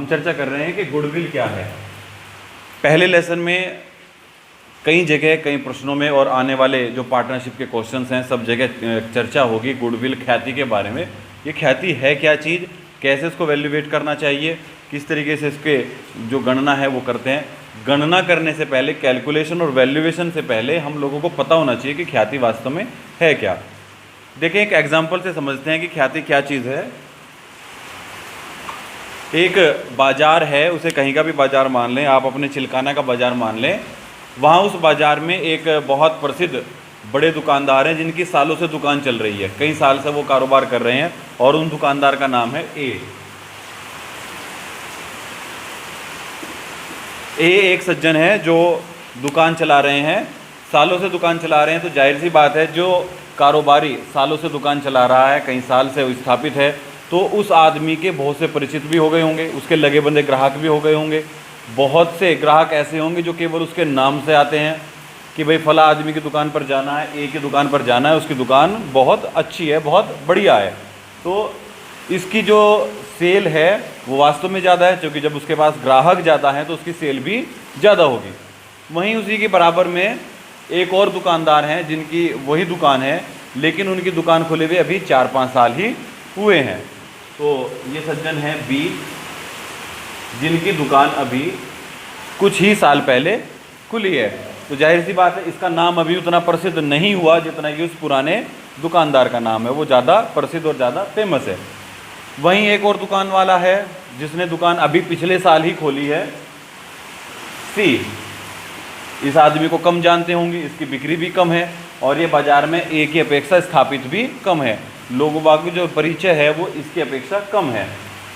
हम चर्चा कर रहे हैं कि गुडविल क्या है। पहले लेसन में कई जगह कई प्रश्नों में और आने वाले जो पार्टनरशिप के क्वेश्चंस हैं सब जगह चर्चा होगी गुडविल ख्याति के बारे में। ये ख्याति है क्या चीज़, कैसे इसको वैल्यूएट करना चाहिए, किस तरीके से इसके जो गणना है वो करते हैं। गणना करने से पहले, कैलकुलेशन और वैल्यूएशन से पहले हम लोगों को पता होना चाहिए कि ख्याति वास्तव में है क्या। देखिए एक एग्जाम्पल से समझते हैं कि ख्याति क्या चीज़ है। एक बाजार है, उसे कहीं का भी बाजार मान लें, आप अपने चिल्काना का बाजार मान लें। वहाँ उस बाजार में एक बहुत प्रसिद्ध बड़े दुकानदार हैं जिनकी सालों से दुकान चल रही है, कई साल से वो कारोबार कर रहे हैं और उन दुकानदार का नाम है ए। एक सज्जन है जो दुकान चला रहे हैं, सालों से दुकान चला रहे हैं, तो जाहिर सी बात है जो कारोबारी सालों से दुकान चला रहा है, कई साल से स्थापित है, तो उस आदमी के बहुत से परिचित भी हो गए होंगे, उसके लगे बंदे ग्राहक भी हो गए होंगे। बहुत से ग्राहक ऐसे होंगे जो केवल उसके नाम से आते हैं कि भाई फला आदमी की दुकान पर जाना है, ए की दुकान पर जाना है, उसकी दुकान बहुत अच्छी है, बहुत बढ़िया है। तो इसकी जो सेल है वो वास्तव में ज़्यादा है, क्योंकि जब उसके पास ग्राहक ज़्यादा हैं तो उसकी सेल भी ज़्यादा होगी। वहीं उसी के बराबर में एक और दुकानदार हैं जिनकी वही दुकान है, लेकिन उनकी दुकान खुले हुए अभी 4-5 साल ही हुए हैं। तो ये सज्जन हैं बी, जिनकी दुकान अभी कुछ ही साल पहले खुली है। तो जाहिर सी बात है इसका नाम अभी उतना प्रसिद्ध नहीं हुआ जितना कि उस पुराने दुकानदार का नाम है, वो ज़्यादा प्रसिद्ध और ज़्यादा फेमस है। वहीं एक और दुकान वाला है जिसने दुकान अभी पिछले साल ही खोली है, सी। इस आदमी को कम जानते होंगे, इसकी बिक्री भी कम है और ये बाज़ार में ए की अपेक्षा स्थापित भी कम है, लोगों बाग जो परिचय है वो इसकी अपेक्षा कम है।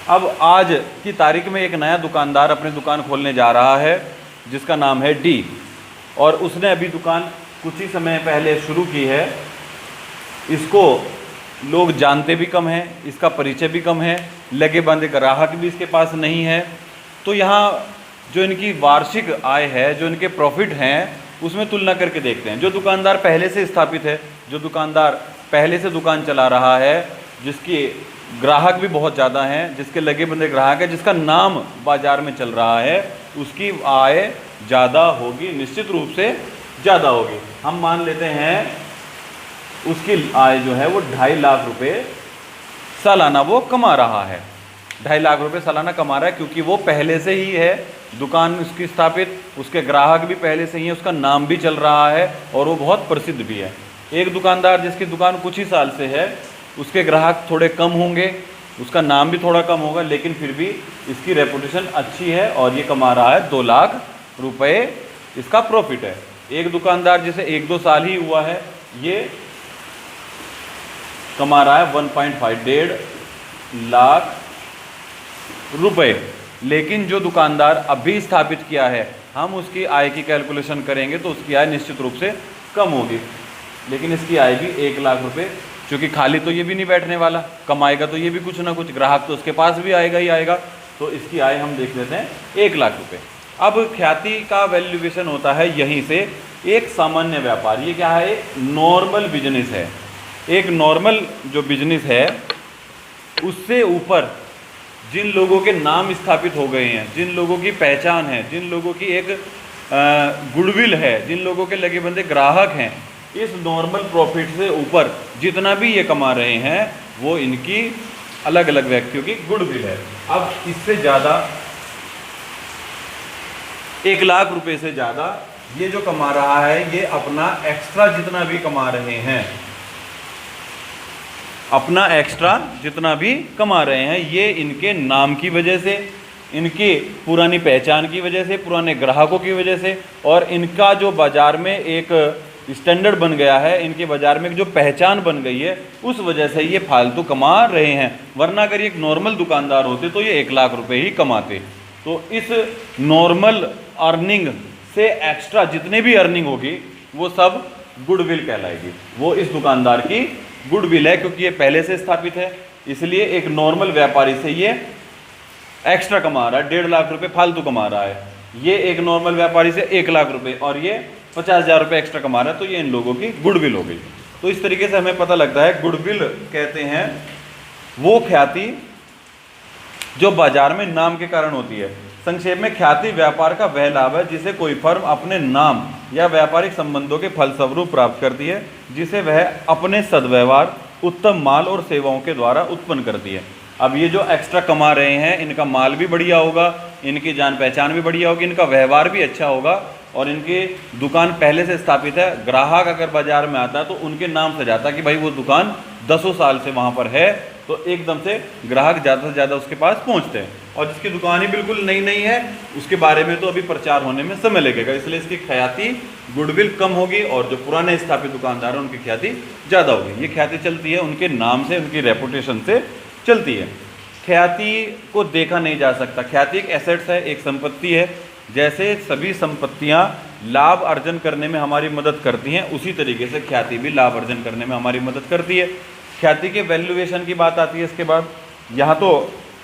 अब आज की तारीख में एक नया दुकानदार अपनी दुकान खोलने जा रहा है जिसका नाम है डी, और उसने अभी दुकान कुछ ही समय पहले शुरू की है। इसको लोग जानते भी कम हैं, इसका परिचय भी कम है, लगे बंधे ग्राहक भी इसके पास नहीं है। तो यहाँ जो इनकी वार्षिक आय है, जो इनके प्रॉफिट हैं, उसमें तुलना करके देखते हैं। जो दुकानदार पहले से स्थापित है, जो दुकानदार पहले से दुकान चला रहा है, जिसकी ग्राहक भी बहुत ज़्यादा हैं, जिसके लगे बंधे ग्राहक है, जिसका नाम बाज़ार में चल रहा है, उसकी आय ज़्यादा होगी, निश्चित रूप से ज़्यादा होगी। हम मान लेते हैं उसकी आय जो है वो 2.5 लाख रुपए सालाना वो कमा रहा है। 2.5 लाख रुपए सालाना कमा रहा है क्योंकि वो पहले से ही है दुकान उसकी स्थापित, उसके ग्राहक भी पहले से ही है, उसका नाम भी चल रहा है और वो बहुत प्रसिद्ध भी है। एक दुकानदार जिसकी दुकान कुछ ही साल से है, उसके ग्राहक थोड़े कम होंगे, उसका नाम भी थोड़ा कम होगा, लेकिन फिर भी इसकी रेपुटेशन अच्छी है और ये कमा रहा है 2 लाख रुपए इसका प्रॉफिट है। एक दुकानदार जिसे 1-2 साल ही हुआ है, ये कमा रहा है 1.5 लाख रुपए। लेकिन जो दुकानदार अभी स्थापित किया है, हम उसकी आय की कैलकुलेशन करेंगे तो उसकी आय निश्चित रूप से कम होगी, लेकिन इसकी आय भी 1 लाख रुपए, क्योंकि खाली तो ये भी नहीं बैठने वाला, कमाएगा तो ये भी कुछ ना कुछ, ग्राहक तो उसके पास भी आएगा ही आएगा। तो इसकी आय हम देख लेते हैं 1 लाख रुपए। अब ख्याति का वैल्यूएशन होता है यहीं से। एक सामान्य व्यापार, ये क्या है, नॉर्मल बिजनेस है। एक नॉर्मल जो बिजनेस है उससे ऊपर जिन लोगों के नाम स्थापित हो गए हैं, जिन लोगों की पहचान है, जिन लोगों की एक गुडविल है, जिन लोगों के लगे बंदे ग्राहक हैं, इस नॉर्मल प्रॉफिट से ऊपर जितना भी ये कमा रहे हैं वो इनकी अलग अलग व्यक्तियों की गुडविल है। अब इससे ज़्यादा 1 लाख रुपए से ज़्यादा ये जो कमा रहा है, ये अपना एक्स्ट्रा जितना भी कमा रहे हैं, अपना एक्स्ट्रा जितना भी कमा रहे हैं, ये इनके नाम की वजह से, इनकी पुरानी पहचान की वजह से, पुराने ग्राहकों की वजह से, और इनका जो बाज़ार में एक स्टैंडर्ड बन गया है, इनके बाज़ार में जो पहचान बन गई है, उस वजह से ये फालतू कमा रहे हैं। वरना अगर ये एक नॉर्मल दुकानदार होते तो ये 1 लाख रुपए ही कमाते। तो इस नॉर्मल अर्निंग से एक्स्ट्रा जितने भी अर्निंग होगी वो सब गुडविल कहलाएगी, वो इस दुकानदार की गुडविल है, क्योंकि ये पहले से स्थापित है। इसलिए एक नॉर्मल व्यापारी से ये एक्स्ट्रा कमा रहा है, 1.5 लाख रुपए फालतू कमा रहा है। ये एक नॉर्मल व्यापारी से 1 लाख रुपए और ये 50,000 रुपये एक्स्ट्रा कमा रहा है, तो ये इन लोगों की गुडविल हो गई। तो इस तरीके से हमें पता लगता है गुडविल कहते हैं वो ख्याति जो बाजार में नाम के कारण होती है। संक्षेप में, ख्याति व्यापार का वह लाभ है जिसे कोई फर्म अपने नाम या व्यापारिक संबंधों के फलस्वरूप प्राप्त करती है, जिसे वह अपने सद्व्यवहार, उत्तम माल और सेवाओं के द्वारा उत्पन्न करती है। अब ये जो एक्स्ट्रा कमा रहे हैं, इनका माल भी बढ़िया होगा, इनकी जान पहचान भी बढ़िया होगी, इनका व्यवहार भी अच्छा होगा, और इनकी दुकान पहले से स्थापित है। ग्राहक अगर बाजार में आता है तो उनके नाम से जाता है कि भाई वो दुकान 10 साल से वहाँ पर है, तो एकदम से ग्राहक ज़्यादा से ज़्यादा उसके पास पहुँचते हैं। और जिसकी दुकान ही बिल्कुल नई नई है, उसके बारे में तो अभी प्रचार होने में समय लगेगा, इसलिए इसकी ख्याति, गुडविल कम होगी, और जो पुराने स्थापित दुकानदार हैं उनकी ख्याति ज़्यादा होगी। ये ख्याति चलती है उनके नाम से, उनकी रेपुटेशन से चलती है। ख्याति को देखा नहीं जा सकता। ख्याति एक एसेट्स है, एक संपत्ति है। जैसे सभी संपत्तियां लाभ अर्जन करने में हमारी मदद करती हैं, उसी तरीके से ख्याति भी लाभ अर्जन करने में हमारी मदद करती है। ख्याति के वैल्यूएशन की बात आती है इसके बाद। यहाँ तो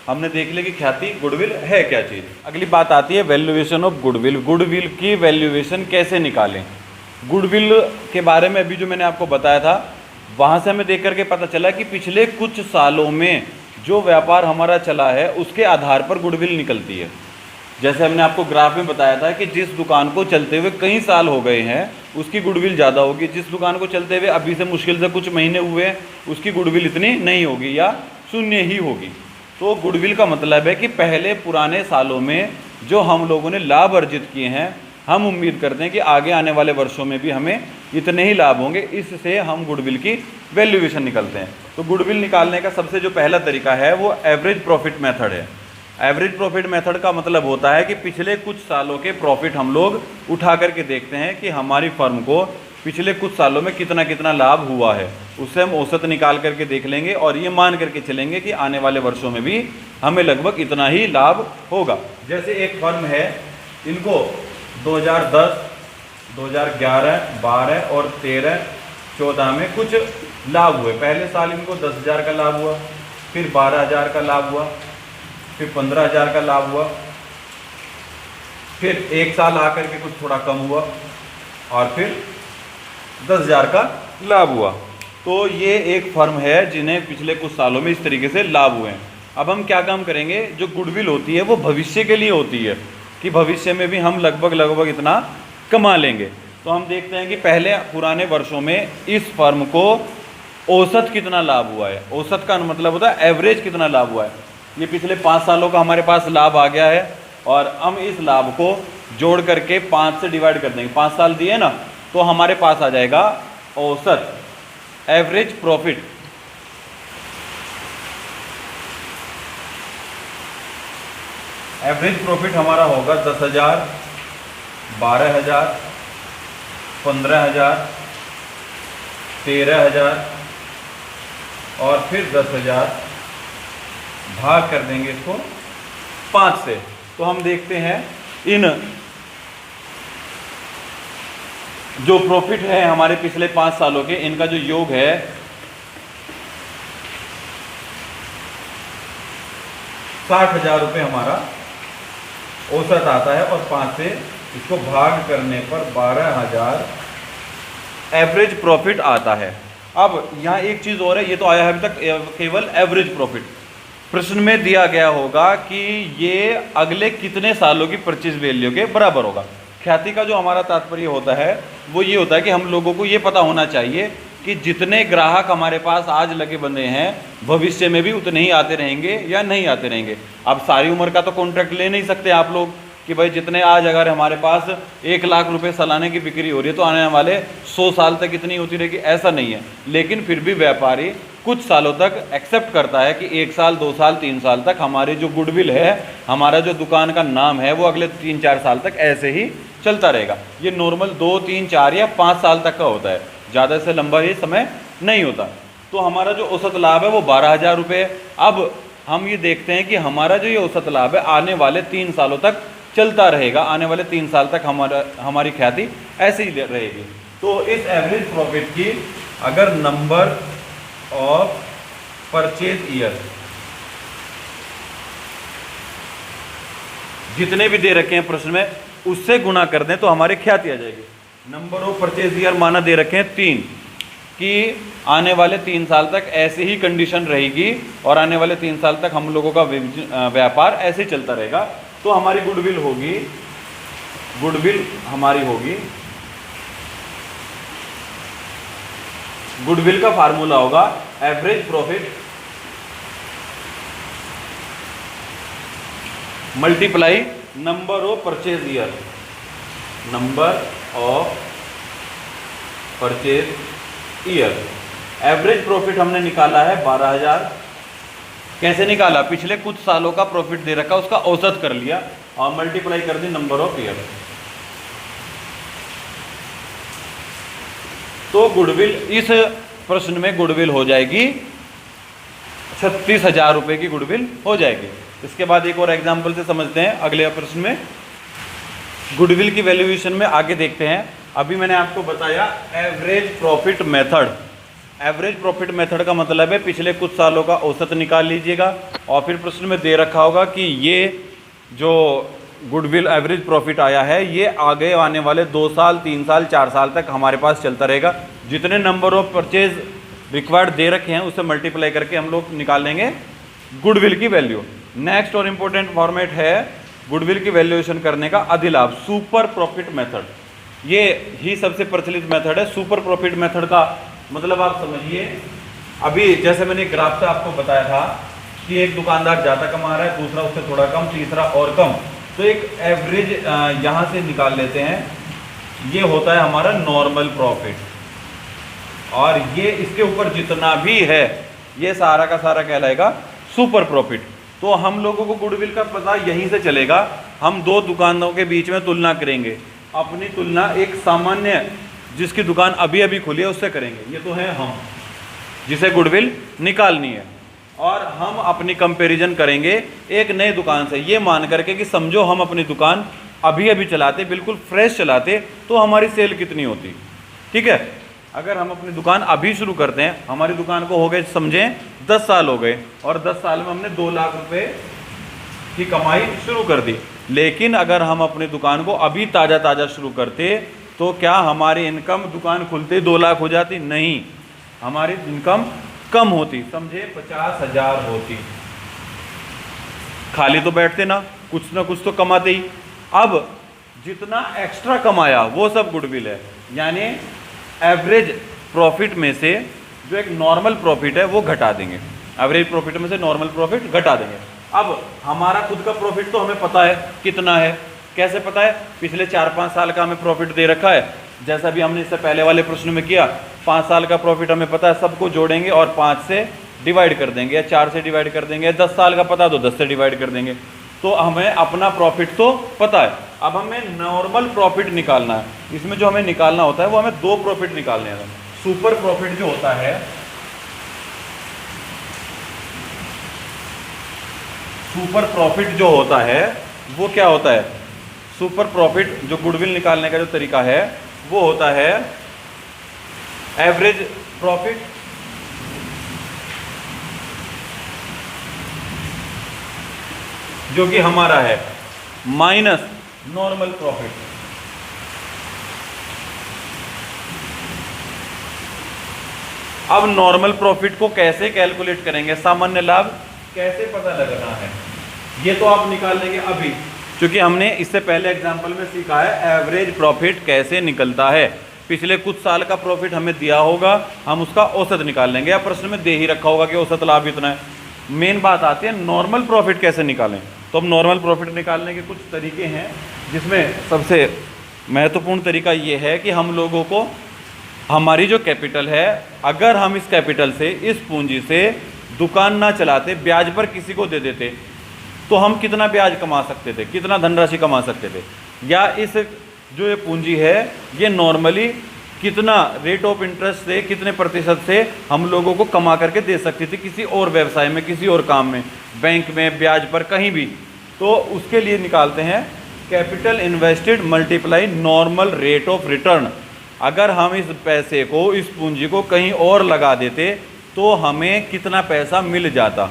हमने देख लिया कि ख्याति, गुडविल है क्या चीज़। अगली बात आती है वैल्यूएशन ऑफ गुडविल। गुडविल की वैल्यूएशन कैसे निकालें। गुडविल के बारे में अभी जो मैंने आपको बताया था, वहाँ से हमें देख करके पता चला कि पिछले कुछ सालों में जो व्यापार हमारा चला है उसके आधार पर गुडविल निकलती है। जैसे हमने आपको ग्राफ में बताया था कि जिस दुकान को चलते हुए कई साल हो गए हैं उसकी गुडविल ज़्यादा होगी, जिस दुकान को चलते हुए अभी से मुश्किल से कुछ महीने हुए हैं उसकी गुडविल इतनी नहीं होगी या शून्य ही होगी। तो गुडविल का मतलब है कि पहले पुराने सालों में जो हम लोगों ने लाभ अर्जित किए हैं, हम उम्मीद करते हैं कि आगे आने वाले वर्षों में भी हमें इतने ही लाभ होंगे, इससे हम गुडविल की वैल्यूएशन निकालते हैं। तो गुडविल निकालने का सबसे जो पहला तरीका है वो एवरेज प्रॉफिट मेथड है। एवरेज प्रॉफिट मेथड का मतलब होता है कि पिछले कुछ सालों के प्रॉफिट हम लोग उठा करके देखते हैं कि हमारी फर्म को पिछले कुछ सालों में कितना कितना लाभ हुआ है, उससे हम औसत निकाल करके देख लेंगे और ये मान करके चलेंगे कि आने वाले वर्षों में भी हमें लगभग इतना ही लाभ होगा। जैसे एक फर्म है, इनको 2010, 2011, 12 और 13, 14 में कुछ लाभ हुए। पहले साल इनको 10,000 का लाभ हुआ, फिर 12,000 का लाभ हुआ, फिर 15,000 का लाभ हुआ, फिर एक साल आकर के कुछ थोड़ा कम हुआ और फिर 10,000 का लाभ हुआ। तो ये एक फर्म है जिन्हें पिछले कुछ सालों में इस तरीके से लाभ हुए हैं। अब हम क्या काम करेंगे, जो गुडविल होती है वो भविष्य के लिए होती है कि भविष्य में भी हम लगभग इतना कमा लेंगे। तो हम देखते हैं कि पहले पुराने वर्षों में इस फर्म को औसत कितना लाभ हुआ है। औसत का मतलब होता है एवरेज कितना लाभ हुआ है। ये पिछले 5 सालों का हमारे पास लाभ आ गया है और हम इस लाभ को जोड़ करके 5 से डिवाइड कर देंगे। 5 साल दिए ना, तो हमारे पास आ जाएगा औसत एवरेज प्रॉफिट। एवरेज प्रॉफिट हमारा होगा 10,000, 12,000, 15,000, 13,000 और फिर 10,000, भाग कर देंगे इसको 5 से। तो हम देखते हैं इन जो प्रॉफिट है हमारे पिछले 5 सालों के, इनका जो योग है 60,000 रुपये हमारा औसत आता है और 5 से इसको भाग करने पर 12,000 एवरेज प्रॉफिट आता है। अब यहाँ एक चीज़ और है, ये तो आया है अभी तक केवल एवरेज प्रॉफिट। प्रश्न में दिया गया होगा कि ये अगले कितने सालों की परचेज वैल्यू के बराबर होगा। ख्याति का जो हमारा तात्पर्य होता है वो ये होता है कि हम लोगों को ये पता होना चाहिए कि जितने ग्राहक हमारे पास आज लगे बंधे हैं भविष्य में भी उतने ही आते रहेंगे या नहीं आते रहेंगे। अब सारी उम्र का तो कॉन्ट्रैक्ट ले नहीं सकते आप लोग कि भाई जितने आज अगर हमारे पास 1 लाख रुपए सालाने की बिक्री हो रही है तो आने वाले 100 साल तक इतनी होती रहेगी, ऐसा नहीं है। लेकिन फिर भी व्यापारी कुछ सालों तक एक्सेप्ट करता है कि 1 साल, 2 साल, 3 साल तक हमारी जो गुडविल है, हमारा जो दुकान का नाम है वो अगले 3-4 साल तक ऐसे ही चलता रहेगा। ये नॉर्मल 2, 3, 4 या 5 साल तक का होता है, ज़्यादा से लंबा ये समय नहीं होता। तो हमारा जो औसत लाभ है वो 12,000 रुपये है। अब हम ये देखते हैं कि हमारा जो ये औसत लाभ है आने वाले 3 सालों तक चलता रहेगा। आने वाले 3 साल तक हमारी ख्याति ऐसे ही रहेगी। तो इस एवरेज प्रॉफिट की अगर नंबर ऑफ परचेज ईयर जितने भी दे रखे हैं प्रश्न में उससे गुणा कर दें तो हमारी ख्याति आ जाएगी। नंबर ऑफ परचेज ईयर माना दे रखे हैं 3, कि आने वाले 3 साल तक ऐसी ही कंडीशन रहेगी और आने वाले 3 साल तक हम लोगों का व्यापार ऐसे ही चलता रहेगा, तो हमारी गुडविल होगी, गुडविल हमारी होगी, गुडविल का फार्मूला होगा average profit multiply number of purchase year, number of purchase year. Average profit हमने निकाला है 12,000। कैसे निकाला? पिछले कुछ सालों का प्रॉफिट दे रखा, उसका औसत कर लिया और मल्टीप्लाई कर दी नंबर ऑफ ईयर। तो गुडविल, इस प्रश्न में गुडविल हो जाएगी 36,000 रुपए की गुडविल हो जाएगी। इसके बाद एक और एग्जाम्पल से समझते हैं अगले प्रश्न में। गुडविल की वैल्यूएशन में आगे देखते हैं। अभी मैंने आपको बताया average profit method. Average profit method का मतलब है पिछले कुछ सालों का औसत निकाल लीजिएगा और फिर प्रश्न में दे रखा होगा कि ये जो गुडविल एवरेज प्रॉफिट आया है ये आगे आने वाले 2 साल 3 साल 4 साल तक हमारे पास चलता रहेगा। जितने नंबर ऑफ परचेज रिक्वायर्ड दे रखे हैं उससे मल्टीप्लाई करके हम लोग निकाल लेंगे गुडविल की वैल्यू। नेक्स्ट और इम्पोर्टेंट फॉर्मेट है गुडविल की वैल्यूएशन करने का अधिलाभ, सुपर प्रॉफिट मेथड। ये ही सबसे प्रचलित मेथड है। सुपर प्रॉफिट मेथड का मतलब आप समझिए, अभी जैसे मैंने ग्राफ से आपको बताया था कि एक दुकानदार ज़्यादा कमा रहा है, दूसरा उससे थोड़ा कम, तीसरा और कम, तो एक एवरेज यहाँ से निकाल लेते हैं। ये होता है हमारा नॉर्मल प्रॉफिट और ये इसके ऊपर जितना भी है ये सारा का सारा कहलाएगा सुपर प्रॉफिट। तो हम लोगों को गुडविल का पता यहीं से चलेगा। हम 2 दुकानों के बीच में तुलना करेंगे, अपनी तुलना एक सामान्य जिसकी दुकान अभी अभी खुली है उससे करेंगे। ये तो है हम जिसे गुडविल निकालनी है और हम अपनी कंपैरिजन करेंगे एक नए दुकान से, ये मान करके कि समझो हम अपनी दुकान अभी अभी चलाते, बिल्कुल फ्रेश चलाते, तो हमारी सेल कितनी होती। ठीक है, अगर हम अपनी दुकान अभी शुरू करते हैं, हमारी दुकान को हो गए समझें 10 साल हो गए और 10 साल में हमने 2 लाख रुपए की कमाई शुरू कर दी। लेकिन अगर हम अपनी दुकान को अभी ताज़ा ताज़ा शुरू करते तो क्या हमारी इनकम दुकान खुलते 2 लाख हो जाती? नहीं, हमारी इनकम कम होती, समझे 50,000 होती। खाली तो बैठते ना कुछ तो कमाते ही। अब जितना एक्स्ट्रा कमाया वो सब गुडविल है, यानी एवरेज प्रॉफिट में से जो एक नॉर्मल प्रॉफिट है वो घटा देंगे। एवरेज प्रॉफिट में से नॉर्मल प्रॉफिट घटा देंगे। अब हमारा खुद का प्रॉफिट तो हमें पता है कितना है। कैसे पता है? पिछले 4-5 साल का हमें प्रॉफिट दे रखा है, जैसा भी हमने इससे पहले वाले प्रश्न में किया। 5 साल का प्रॉफिट हमें पता है, सबको जोड़ेंगे और 5 से डिवाइड कर देंगे या 4 से डिवाइड कर देंगे। 10 साल का पता तो 10 से डिवाइड कर देंगे। तो हमें अपना प्रॉफिट तो पता है। अब हमें नॉर्मल प्रॉफिट निकालना है। इसमें जो हमें निकालना होता है वो हमें 2 प्रॉफिट निकालने हैं। सुपर प्रॉफिट जो होता है, सुपर प्रॉफिट जो होता है वो क्या होता है? सुपर प्रॉफिट जो गुडविल निकालने का जो तरीका है वो होता है एवरेज प्रॉफिट जो कि हमारा है माइनस नॉर्मल प्रॉफिट। अब नॉर्मल प्रॉफिट को कैसे कैलकुलेट करेंगे, सामान्य लाभ कैसे पता लगना है, ये तो आप निकाल लेंगे अभी, क्योंकि हमने इससे पहले एग्जांपल में सीखा है एवरेज प्रॉफिट कैसे निकलता है। पिछले कुछ साल का प्रॉफिट हमें दिया होगा, हम उसका औसत निकाल लेंगे, या प्रश्न में दे ही रखा होगा कि औसत लाभ इतना है। मेन बात आती है नॉर्मल प्रॉफिट कैसे निकालें। तो अब नॉर्मल प्रॉफिट निकालने के कुछ तरीके हैं, जिसमें सबसे महत्वपूर्ण तरीका ये है कि हम लोगों को हमारी जो कैपिटल है, अगर हम इस कैपिटल से, इस पूंजी से दुकान ना चलाते, ब्याज पर किसी को दे देते, तो हम कितना ब्याज कमा सकते थे, कितना धनराशि कमा सकते थे, या इस जो ये पूंजी है ये नॉर्मली कितना रेट ऑफ इंटरेस्ट से, कितने प्रतिशत से हम लोगों को कमा करके दे सकती थी किसी और व्यवसाय में, किसी और काम में, बैंक में, ब्याज पर, कहीं भी। तो उसके लिए निकालते हैं capital invested multiply normal rate of return. अगर हम इस पैसे को, इस पूंजी को कहीं और लगा देते तो हमें कितना पैसा मिल जाता।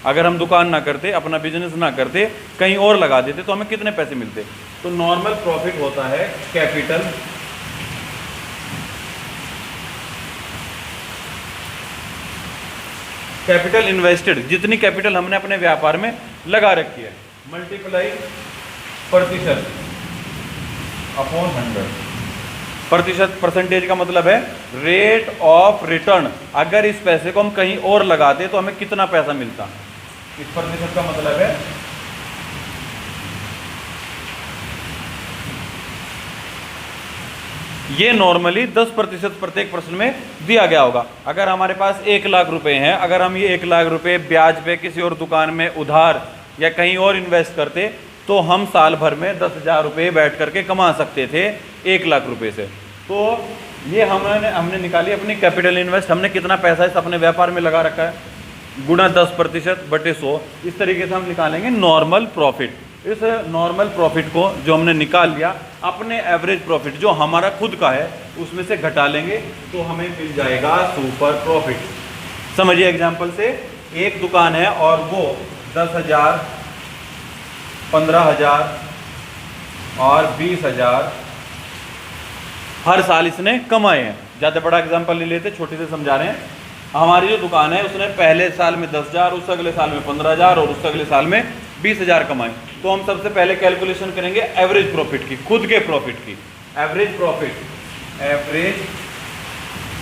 अगर हम दुकान ना करते, अपना बिजनेस ना करते, कहीं और लगा देते तो हमें कितने पैसे मिलते। तो नॉर्मल प्रॉफिट होता है कैपिटल कैपिटल इन्वेस्टेड, जितनी कैपिटल हमने अपने व्यापार में लगा रखी है, मल्टीप्लाई प्रतिशत अपॉन 100। प्रतिशत, परसेंटेज का मतलब है रेट ऑफ रिटर्न। अगर इस पैसे को हम कहीं और लगाते तो हमें कितना पैसा मिलता, इस प्रतिशत का मतलब है ये नॉर्मली 10% प्रत्येक प्रश्न में दिया गया होगा। अगर हमारे पास 1 लाख रुपए हैं, अगर हम ये 1 लाख रुपए ब्याज पे किसी और दुकान में उधार या कहीं और इन्वेस्ट करते तो हम साल भर में 10,000 रुपये बैठ करके कमा सकते थे 1 लाख रुपए से। तो ये हमने निकाली अपनी कैपिटल इन्वेस्ट, हमने कितना पैसा इस अपने व्यापार में लगा रखा है, गुणा 10% बटे 100। इस तरीके से हम निकालेंगे नॉर्मल प्रॉफिट। इस नॉर्मल प्रॉफिट को जो हमने निकाल लिया, अपने एवरेज प्रॉफिट जो हमारा खुद का है उसमें से घटा लेंगे तो हमें मिल जाएगा सुपर प्रॉफिट। समझिए एग्जांपल से, एक दुकान है और वो 10,000, 15,000 और 20,000 हर साल इसने कमाए हैं। ज़्यादा बड़ा एग्जांपल नहीं लेते, छोटे से समझा रहे हैं। हमारी जो दुकान है उसने पहले साल में 10,000, उस अगले साल में 15,000 और उस अगले साल में 20,000 कमाए। तो हम सबसे पहले कैलकुलेशन करेंगे एवरेज प्रॉफिट की, खुद के प्रॉफिट की। एवरेज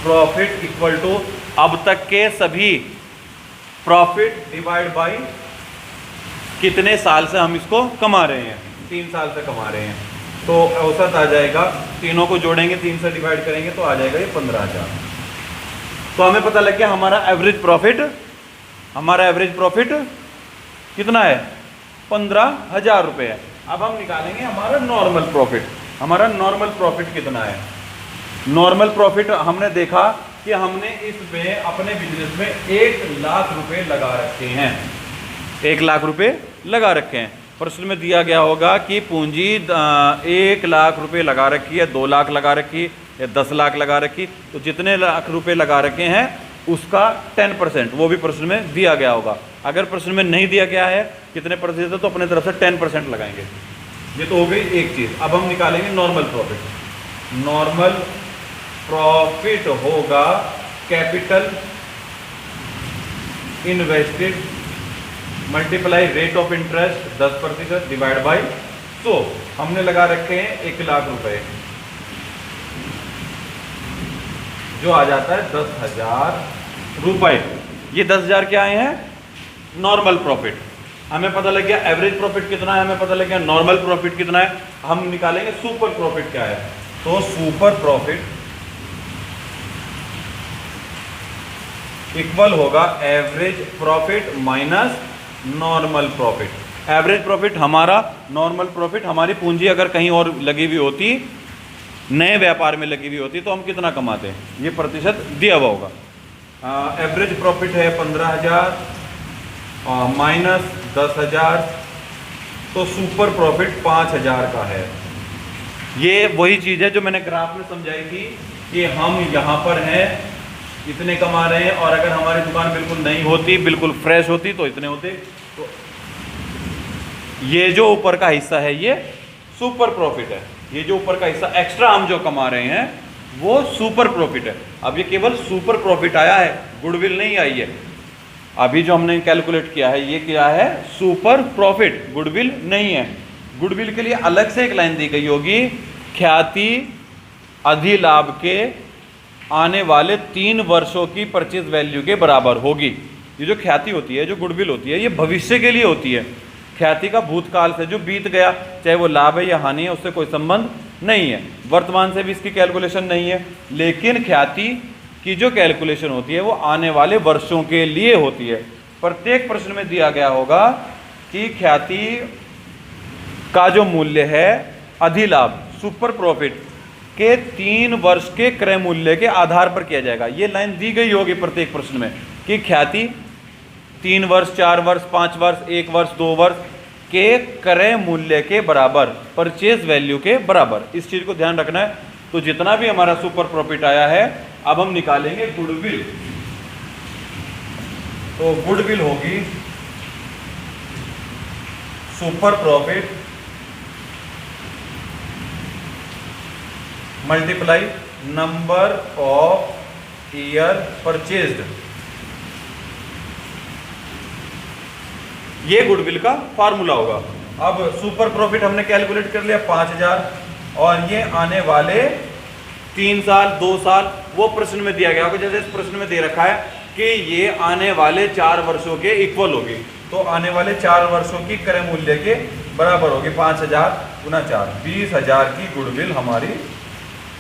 प्रॉफिट इक्वल टू अब तक के सभी प्रॉफिट डिवाइड बाय कितने साल से हम इसको कमा रहे हैं, 3 साल से कमा रहे हैं। तो औसत आ जाएगा, तीनों को जोड़ेंगे, 3 से डिवाइड करेंगे तो आ जाएगा ये 15,000। तो हमें पता लग गया हमारा एवरेज प्रॉफिट कितना है, 15,000 रुपये है। अब हम निकालेंगे हमारा नॉर्मल प्रॉफिट। हमारा नॉर्मल प्रॉफिट कितना है? नॉर्मल प्रॉफिट हमने देखा कि हमने इसमें अपने बिजनेस में 1 लाख रुपए लगा रखे हैं, 1 लाख रुपए लगा रखे हैं। प्रश्न में दिया गया होगा कि पूंजी 1 लाख रुपए लगा रखी है, 2 लाख लगा रखी या 10 लाख लगा रखी, तो जितने लाख रुपए लगा रखे हैं उसका 10%, वो भी प्रश्न में दिया गया होगा। अगर प्रश्न में नहीं दिया गया है कितने प्रतिशत है तो अपने तरफ से 10% लगाएंगे। ये तो हो गई एक चीज़। अब हम निकालेंगे नॉर्मल प्रॉफिट। नॉर्मल प्रॉफिट होगा capital invested multiply rate of interest 10% divide by 100। हमने लगा रखे हैं 1 लाख रुपए, जो आ जाता है 10,000 रुपए। ये 10,000 क्या आए हैं? Normal profit. हमें पता लग गया एवरेज प्रॉफिट कितना है, हमें पता लग गया नॉर्मल प्रॉफिट कितना है। हम निकालेंगे सुपर प्रॉफिट क्या है। तो सुपर प्रॉफिट इक्वल होगा average profit minus normal profit. Average profit हमारा, नॉर्मल प्रॉफिट हमारी पूंजी अगर कहीं और लगी हुई होती, नए व्यापार में लगी हुई होती तो हम कितना कमाते हैं, ये प्रतिशत दिया हुआ होगा। एवरेज प्रॉफिट है 15,000 माइनस 10,000, तो सुपर प्रॉफिट 5,000 का है। ये वही चीज़ है जो मैंने ग्राफ में समझाई थी कि हम यहाँ पर हैं, इतने कमा रहे हैं, और अगर हमारी दुकान बिल्कुल नई होती, बिल्कुल फ्रेश होती तो इतने होते। तो ये जो ऊपर का हिस्सा है ये सुपर प्रॉफिट है। ये जो ऊपर का हिस्सा एक्स्ट्रा हम जो कमा रहे हैं वो सुपर प्रॉफिट है। अब ये केवल सुपर प्रॉफिट आया है, गुडविल नहीं आई है। अभी जो हमने कैलकुलेट किया है ये क्या है? सुपर प्रॉफिट, गुडविल नहीं है। गुडविल के लिए अलग से एक लाइन दी गई होगी, ख्याति अधिलाभ के आने वाले 3 वर्षों की परचेज वैल्यू के बराबर होगी। ये जो ख्याति होती है, जो गुडविल होती है, ये भविष्य के लिए होती है। ख्याति का भूतकाल से जो बीत गया, चाहे वो लाभ है या हानि है, उससे कोई संबंध नहीं है। वर्तमान से भी इसकी कैलकुलेशन नहीं है। लेकिन ख्याति की जो कैलकुलेशन होती है वो आने वाले वर्षों के लिए होती है। प्रत्येक प्रश्न में दिया गया होगा कि ख्याति का जो मूल्य है अधिलाभ, सुपर प्रॉफिट के 3 वर्ष के क्रय मूल्य के आधार पर किया जाएगा। ये लाइन दी गई होगी प्रत्येक प्रश्न में कि ख्याति 3 वर्ष, 4 वर्ष, 5 वर्ष, 1 वर्ष, 2 वर्ष के क्रय मूल्य के बराबर, परचेज वैल्यू के बराबर। इस चीज़ को ध्यान रखना है। तो जितना भी हमारा सुपर प्रॉफिट आया है, अब हम निकालेंगे गुडविल। तो गुडविल होगी super profit multiply number of year purchased ये गुडविल का फार्मूला होगा। अब सुपर प्रॉफिट हमने कैलकुलेट कर लिया 5000, और ये आने वाले 3 साल 2 साल वो प्रश्न में दिया गया होगा। जैसे इस प्रश्न में दे रखा है कि ये आने वाले 4 वर्षों के इक्वल होगी, तो आने वाले 4 वर्षों की क्रय मूल्य के बराबर होगी 5000 गुना 4, 20,000 की गुडविल हमारी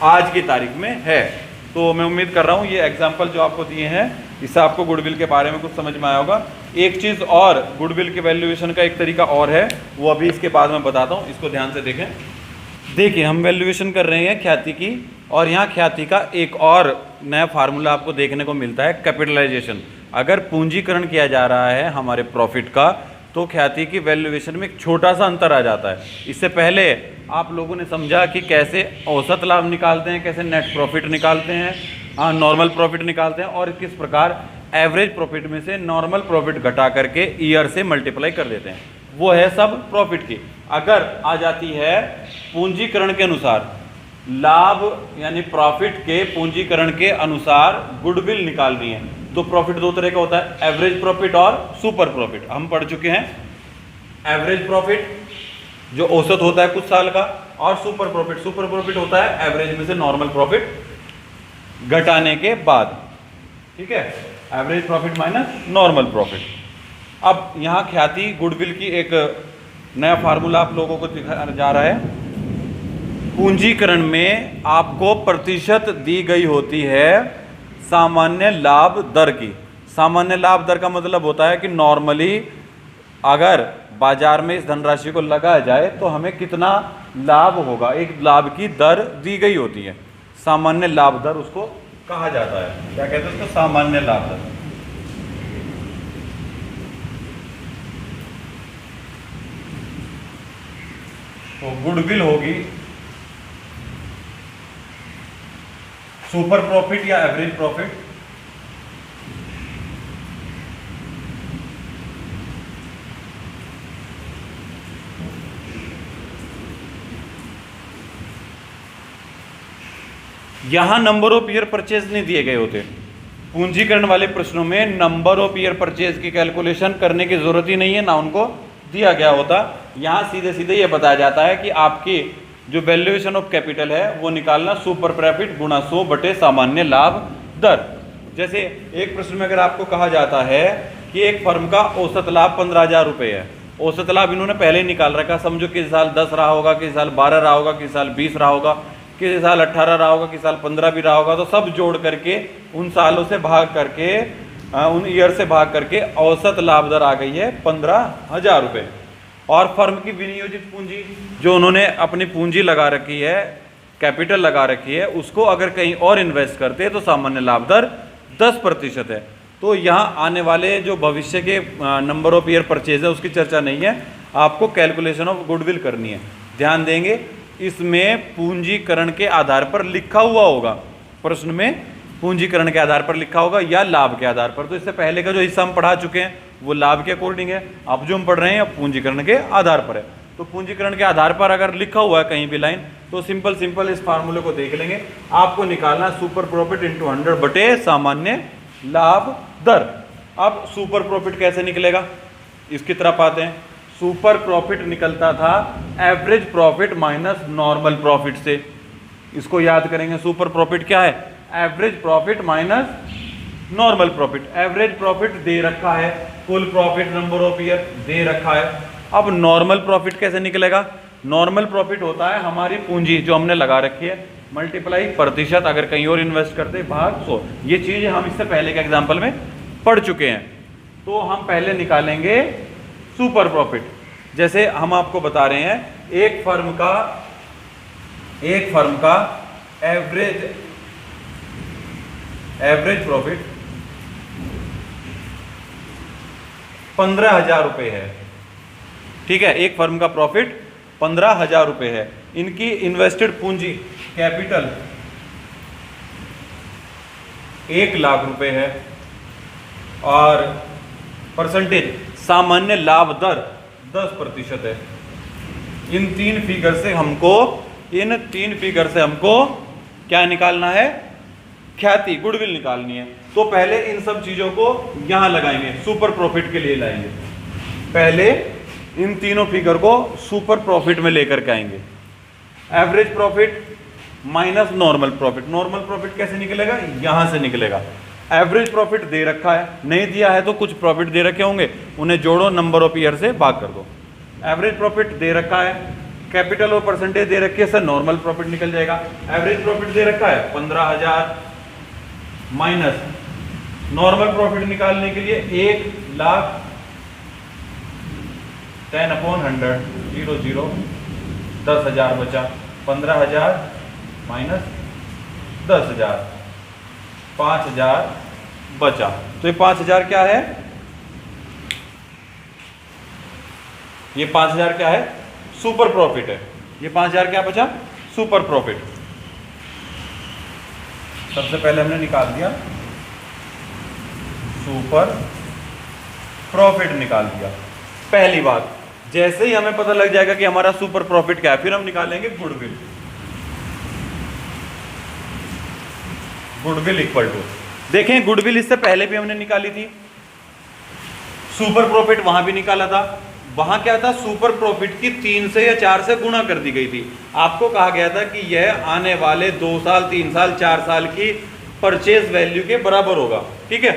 आज की तारीख में है। तो मैं उम्मीद कर रहा हूँ ये एग्जाम्पल जो आपको दिए हैं इससे आपको गुडविल के बारे में कुछ समझ में आया होगा। एक चीज़ और, गुडविल के वैल्यूएशन का एक तरीका और है, वो अभी इसके बाद में बताता हूँ, इसको ध्यान से देखें। देखिए हम वैल्यूएशन कर रहे हैं ख्याति की, और यहाँ ख्याति का एक और नया फार्मूला आपको देखने को मिलता है, कैपिटलाइजेशन। अगर पूंजीकरण किया जा रहा है हमारे प्रॉफिट का, तो ख्याति की वैल्यूएशन में एक छोटा सा अंतर आ जाता है। इससे पहले आप लोगों ने समझा कि कैसे औसत लाभ निकालते हैं, कैसे नेट प्रॉफिट निकालते हैं, नॉर्मल प्रॉफिट निकालते हैं, और किस प्रकार एवरेज प्रॉफिट में से नॉर्मल प्रॉफिट घटा करके ईयर से मल्टीप्लाई कर देते हैं। वो है सब प्रॉफिट की। अगर आ जाती है पूंजीकरण के अनुसार लाभ, यानी प्रॉफिट के पूंजीकरण के अनुसार गुडविल निकालनी है, तो प्रॉफिट दो तरह का होता है, एवरेज प्रॉफिट और सुपर प्रॉफिट। हम पढ़ चुके हैं एवरेज प्रॉफिट जो औसत होता है कुछ साल का, और सुपर प्रॉफिट होता है एवरेज में से नॉर्मल प्रॉफिट घटाने के बाद। ठीक है, average profit minus normal profit. अब यहाँ ख्याति गुडविल की एक नया फार्मूला आप लोगों को दिखाया जा रहा है। पूंजीकरण में आपको प्रतिशत दी गई होती है सामान्य लाभ दर की। सामान्य लाभ दर का मतलब होता है कि नॉर्मली अगर बाजार में इस धनराशि को लगाया जाए तो हमें कितना लाभ होगा, एक लाभ की दर दी गई होती है। सामान्य लाभ दर उसको कहा जाता है। क्या कहते हैं उसको? सामान्य लाभ दर। तो गुडविल होगी सुपर प्रॉफिट या एवरेज प्रॉफिट, यहां नंबर ऑफ ईयर परचेज नहीं दिए गए होते। पूंजीकरण वाले प्रश्नों में नंबर ऑफ ईयर परचेज की कैलकुलेशन करने की जरूरत ही नहीं है, ना उनको दिया गया होता। यहां सीधे सीधे ये बताया जाता है कि आपकी जो वैल्यूएशन ऑफ कैपिटल है वो निकालना सुपर प्रॉफिट गुणा 100 बटे सामान्य लाभ दर। जैसे एक प्रश्न में अगर आपको कहा जाता है कि एक फर्म का औसत लाभ 15,000 रुपये है, औसत लाभ इन्होंने पहले ही निकाल रखा, समझो किसी साल 10 रहा होगा, किसी साल 12 रहा होगा, किसी साल 20 रहा होगा, किसी साल 18 रहा होगा, किसी साल 15 भी रहा होगा, तो सब जोड़ करके उन सालों से भाग करके उन ईयर से भाग करके औसत लाभ दर आ गई है 15,000 रुपये। और फर्म की विनियोजित पूंजी जो उन्होंने अपनी पूंजी लगा रखी है, कैपिटल लगा रखी है, उसको अगर कहीं और इन्वेस्ट करते हैं तो सामान्य लाभ दर 10% है। तो यहाँ आने वाले जो भविष्य के नंबर ऑफ ईयर परचेज है उसकी चर्चा नहीं है, आपको कैलकुलेशन ऑफ गुडविल करनी है। ध्यान देंगे इसमें पूंजीकरण के आधार पर लिखा हुआ होगा, प्रश्न में पूंजीकरण के आधार पर लिखा होगा या लाभ के आधार पर। तो इससे पहले का जो हिस्सा हम पढ़ा चुके हैं वो लाभ के अकॉर्डिंग है, अब जो हम पढ़ रहे हैं पूंजीकरण के आधार पर है। तो पूंजीकरण के आधार पर अगर लिखा हुआ है कहीं भी लाइन, तो सिंपल इस फार्मूले को देख लेंगे। आपको निकालना सुपर प्रॉफिट इंटू 100 बटे सामान्य लाभ दर। अब सुपर प्रॉफिट कैसे निकलेगा इसकी तरफ आते हैं। सुपर प्रॉफिट निकलता था average profit minus normal profit से। इसको याद करेंगे, सुपर प्रॉफिट क्या है? Average profit minus normal profit. Average profit दे रखा है, full profit number of year दे रखा है। अब नॉर्मल प्रॉफिट कैसे निकलेगा? नॉर्मल प्रॉफिट होता है हमारी पूंजी जो हमने लगा रखी है मल्टीप्लाई प्रतिशत, अगर कहीं और इन्वेस्ट करते भाग 100। ये चीज हम इससे पहले के एग्जाम्पल में पढ़ चुके हैं। तो हम पहले निकालेंगे सुपर प्रॉफिट। जैसे हम आपको बता रहे हैं एक फर्म का एवरेज प्रॉफिट 15,000 रुपये है। ठीक है, एक फर्म का प्रॉफिट 15,000 रुपये है। इनकी इन्वेस्टेड पूंजी कैपिटल 1 लाख रुपए है, और परसेंटेज सामान्य लाभ दर 10% है। इन तीन फिगर से हमको क्या निकालना है? ख्याति गुडविल निकालनी है। तो पहले इन सब चीजों को यहां लगाएंगे, सुपर प्रॉफिट के लिए लाएंगे। पहले इन तीनों फिगर को सुपर प्रॉफिट में लेकर के आएंगे। Average profit minus normal profit. Normal profit कैसे निकलेगा? यहां से निकलेगा। एवरेज प्रॉफिट दे रखा है, नहीं दिया है तो कुछ प्रॉफिट दे रखे होंगे, उन्हें जोड़ो, नंबर ऑफ ईयर से भाग कर दो। एवरेज प्रॉफिट दे रखा है, कैपिटल और परसेंटेज दे रखी है, सर नॉर्मल प्रॉफिट निकल जाएगा। एवरेज प्रॉफिट दे रखा है 15,000 माइनस नॉर्मल प्रॉफिट निकालने के लिए 1,00,000 10/100 0 10,000 बचा। 15,000 माइनस 10,000 5,000 बचा। तो ये 5,000 क्या है? ये 5,000 क्या है? सुपर प्रॉफिट है। ये 5,000 क्या बचा? Super profit. सबसे पहले हमने निकाल दिया सुपर प्रॉफिट, निकाल दिया। पहली बात, जैसे ही हमें पता लग जाएगा कि हमारा सुपर प्रॉफिट क्या है, फिर हम निकालेंगे गुडविल। गुडविल इक्वल टू, देखें गुडविल इससे पहले भी हमने निकाली थी, सुपर प्रॉफिट वहां भी निकाला था। वहां क्या था? सुपर प्रॉफिट की 3 से या 4 से गुणा कर दी गई थी। आपको कहा गया था कि यह आने वाले 2 साल 3 साल 4 साल की परचेज वैल्यू के बराबर होगा। ठीक है,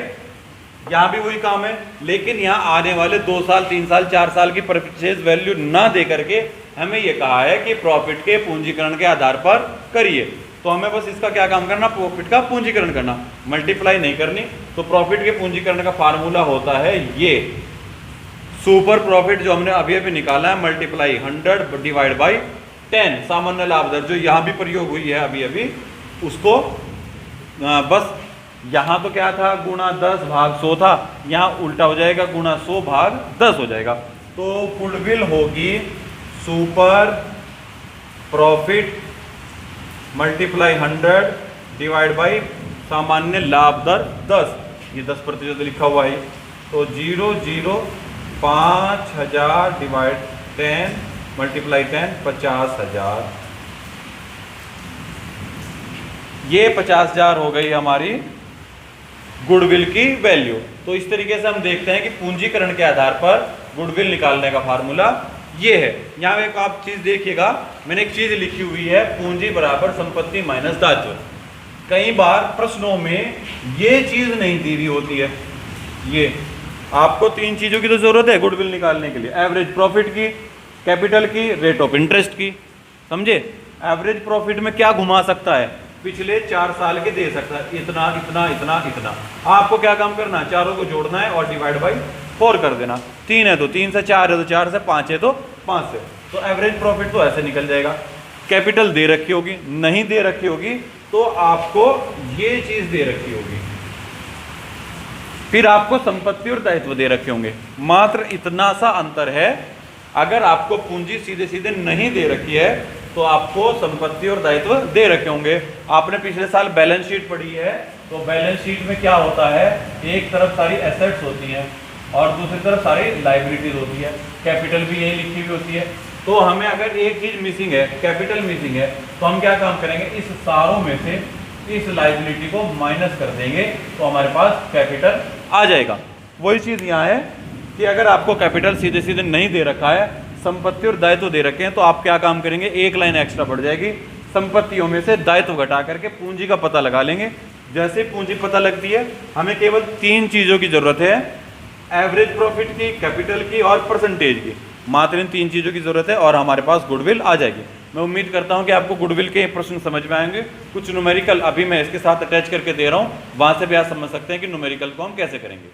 यहां भी वही काम है, लेकिन यहां आने वाले 2 साल 3 साल 4 साल की परचेज वैल्यू ना दे करके हमें यह कहा है कि प्रॉफिट के पूंजीकरण के आधार पर करिए। तो हमें बस इसका क्या काम करना? प्रॉफिट का पूंजीकरण करना, मल्टीप्लाई नहीं करनी। तो प्रॉफिट के पूंजीकरण का फार्मूला होता है ये सुपर प्रॉफिट जो हमने अभी अभी निकाला है, मल्टीप्लाई 100 डिवाइड बाई 10 सामान्य लाभ दर जो यहां भी प्रयोग हुई है अभी अभी, उसको बस यहां तो क्या था? गुणा 10 भाग 100 था, यहां उल्टा हो जाएगा, गुणा 100 भाग 10 हो जाएगा। तो गुडविल होगी super profit multiply 100 divide by सामान्य लाभ दर 10, ये 10% लिखा हुआ है। तो 5,000 डिवाइड 10 मल्टीप्लाई 10 50,000, ये 50,000 हो गई हमारी गुडविल की वैल्यू। तो इस तरीके से हम देखते हैं कि पूंजीकरण के आधार पर गुडविल निकालने का फार्मूला ये है। यहां एक आप चीज देखिएगा, मैंने एक चीज लिखी हुई है, पूंजी बराबर संपत्ति माइनस दायित्व। कई बार प्रश्नों में ये चीज नहीं दी हुई होती है। ये आपको 3 चीजों की तो जरूरत है गुडविल निकालने के लिए, एवरेज प्रॉफिट की, कैपिटल की, रेट ऑफ इंटरेस्ट की। समझे? एवरेज प्रॉफिट में क्या घुमा सकता है? पिछले 4 साल के दे सकता है, इतना इतना इतना इतना। आपको क्या काम करना है? चारों को जोड़ना है और डिवाइड बाई 4 कर देना। 3 है तो 3 से, 4 है तो 4 से, 5 है तो 5 से। तो एवरेज प्रॉफिट तो ऐसे निकल जाएगा। कैपिटल दे रखी होगी, नहीं दे रखी होगी तो आपको ये चीज दे रखी होगी, फिर आपको संपत्ति और दायित्व दे रखे होंगे। मात्र इतना सा अंतर है। अगर आपको पूंजी सीधे सीधे नहीं दे रखी है तो आपको संपत्ति और दायित्व दे रखे होंगे। आपने पिछले साल बैलेंस शीट पढ़ी है, तो बैलेंस शीट में क्या होता है? एक तरफ सारी एसेट्स होती हैं और दूसरी तरफ सारी लाइबिलिटीज होती है। कैपिटल भी यही लिखी हुई होती है। तो हमें अगर एक चीज मिसिंग है, कैपिटल मिसिंग है, तो हम क्या काम करेंगे? इस सारों में से इस लाइबिलिटी को माइनस कर देंगे तो हमारे पास कैपिटल आ जाएगा। वही चीज यहाँ है कि अगर आपको कैपिटल सीधे सीधे नहीं दे रखा है, संपत्ति और दायित्व दे रखे हैं, तो आप क्या काम करेंगे? एक लाइन एक्स्ट्रा बढ़ जाएगी, संपत्तियों में से दायित्व घटा करके पूंजी का पता लगा लेंगे। जैसे पूंजी पता लगती है, हमें केवल 3 चीजों की जरूरत है, एवरेज प्रॉफिट की, कैपिटल की और परसेंटेज की। मात्र इन 3 चीजों की जरूरत है और हमारे पास गुडविल आ जाएगी। मैं उम्मीद करता हूं कि आपको गुडविल के प्रश्न समझ में आएंगे। कुछ न्यूमेरिकल अभी मैं इसके साथ अटैच करके दे रहा हूं, वहां से भी आप समझ सकते हैं कि न्यूमेरिकल को हम कैसे करेंगे।